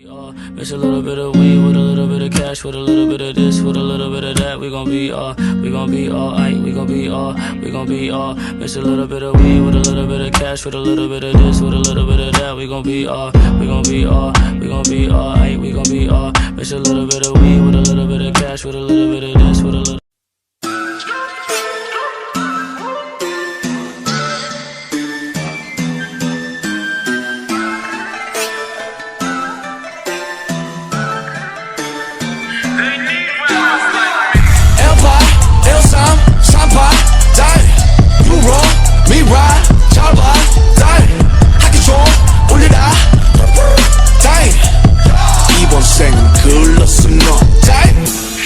Mix a little bit of weed with a little bit of cash, with a little bit of this, with a little bit of that. We gon' be alright. We gon' be all. Mix a little bit of weed with a little bit of cash, with a little bit of this, with a little bit of that. We gon' be alright. We gon' be all. Mix a little bit of weed with a little bit of cash, with a little bit of this, with a little.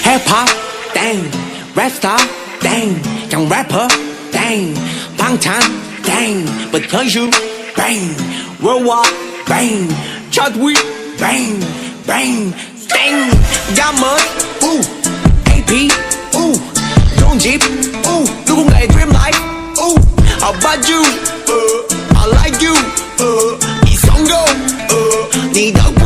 힙합 땡 랩스타 땡 그냥 래퍼 땡 방탄 땡 But you bang worldwide bang Chadwick bang bang 땡 야먼 우 AP 우 좋은 집 우 누군가의 dream life 우 How about you I like you 이성도 네 덕분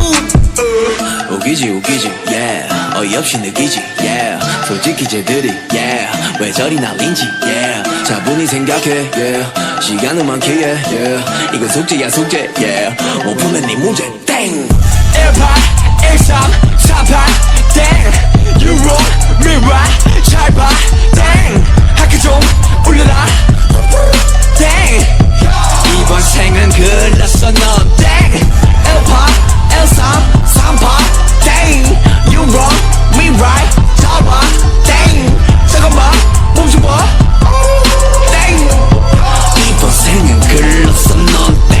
웃기지 yeah 어이없이 느끼지 yeah 솔직히 쟤들이 yeah 왜 저리 날린지 yeah 차분히 생각해 yeah 시간은 많기에 yeah 이건 숙제야 숙제 yeah 못 푸면 네 문제 땡 18, 13, 48 땡 You wrong, me right 잘 봐 땡 학교 좀 올려라 땡 이번 생은 글렀어 넌 땡 18, 13, 38 땡 You wrong, me right 잡아 땡 잠깐만 몸 좀 봐 땡 이번 생은 글렀어 넌 땡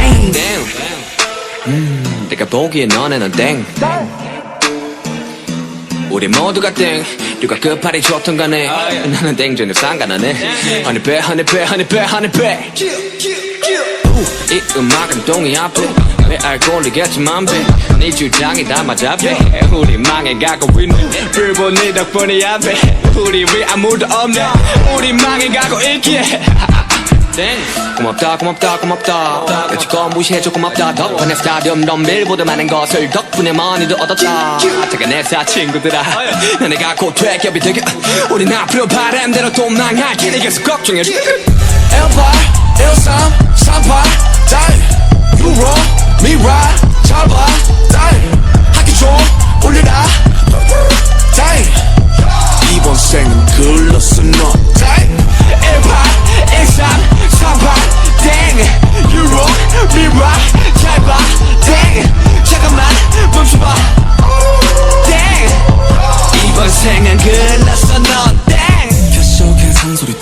내가 보기에 너네는 땡 우리 모두가 땡 누가 끝발이 좋던 간에 나는 땡 전혀 상관하네 honey 이 음악은 동의 앞에 왜 알코올이겠지만 네 주장이 다 맞아 우리 망해가고 있네 불보 네 덕분이야 우리 위 아무도 없네 우리 망해가고 있기에 땡 고맙다 여지껏 무시해줘 고맙다 덕분에 스타디움 덤빌보다 많은 것을 덕분에 많이도 얻었다 착한 회사 친구들아 내가 곧 퇴격이 되게 우린 앞으로 바람대로 또 망할 테니 계속 걱정해줘 18, 13, 38 You wrong, me right 잘 봐 학교 좀 올려라 이번 생은 글렀어 너 18, 13, 38 You wrong, me right 잘 봐 잠깐만 멈춰봐 이번 생은 글렀어 너 뱃속엔 상소리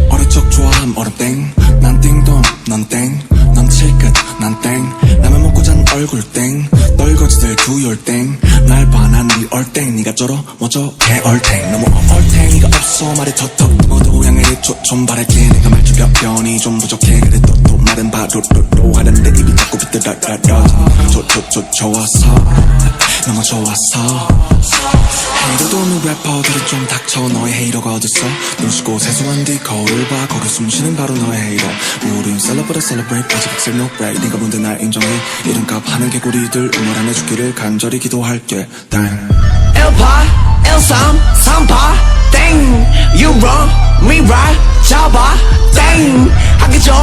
어릴 적 좋아함 얼음 난 띵동 넌 넌 칠끝 난 라면 먹고 잔 얼굴 떨거지들 두열 날 봐 난 네 얼 니가 쩔어 뭐죠 개얼 너무 얼탱이가 없어 말이 턱턱 모두 향해를 좀 바랄게 내가 말투변이 좀 부족해 그래 또 말은 바로로 하는데 입이 자꾸 비뚤어져 좋았어 너무 좋았어 헤이러도 없는 래퍼들은 좀 닥쳐 너의 헤이러가 어딨어 눈 씻고 세수한 뒤 거울을 봐 거기 숨쉬는 바로 너의 헤이러 우린 celebrate 아직 엑셀 no break 네가 뭔데 날 인정해 이름값 하는 개구리들 응원 안 해주기를 간절히 기도할게 땡 18, 13, 38 땡 You wrong, me right 잡아 땡 학교 좀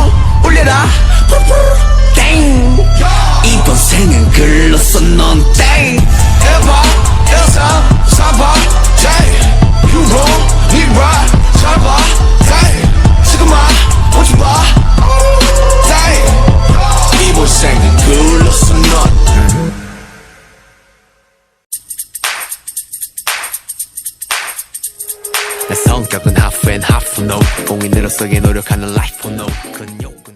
올려라 땡 이번 생은 글렀어 넌 땡 18, 13, 38 땡 You wrong, me right 잡아 땡 지금만 오지 마 땡 이번 생은 글렀어 넌 내 성격은 half and half no 공인으로서의 노력하는 life no 근욕은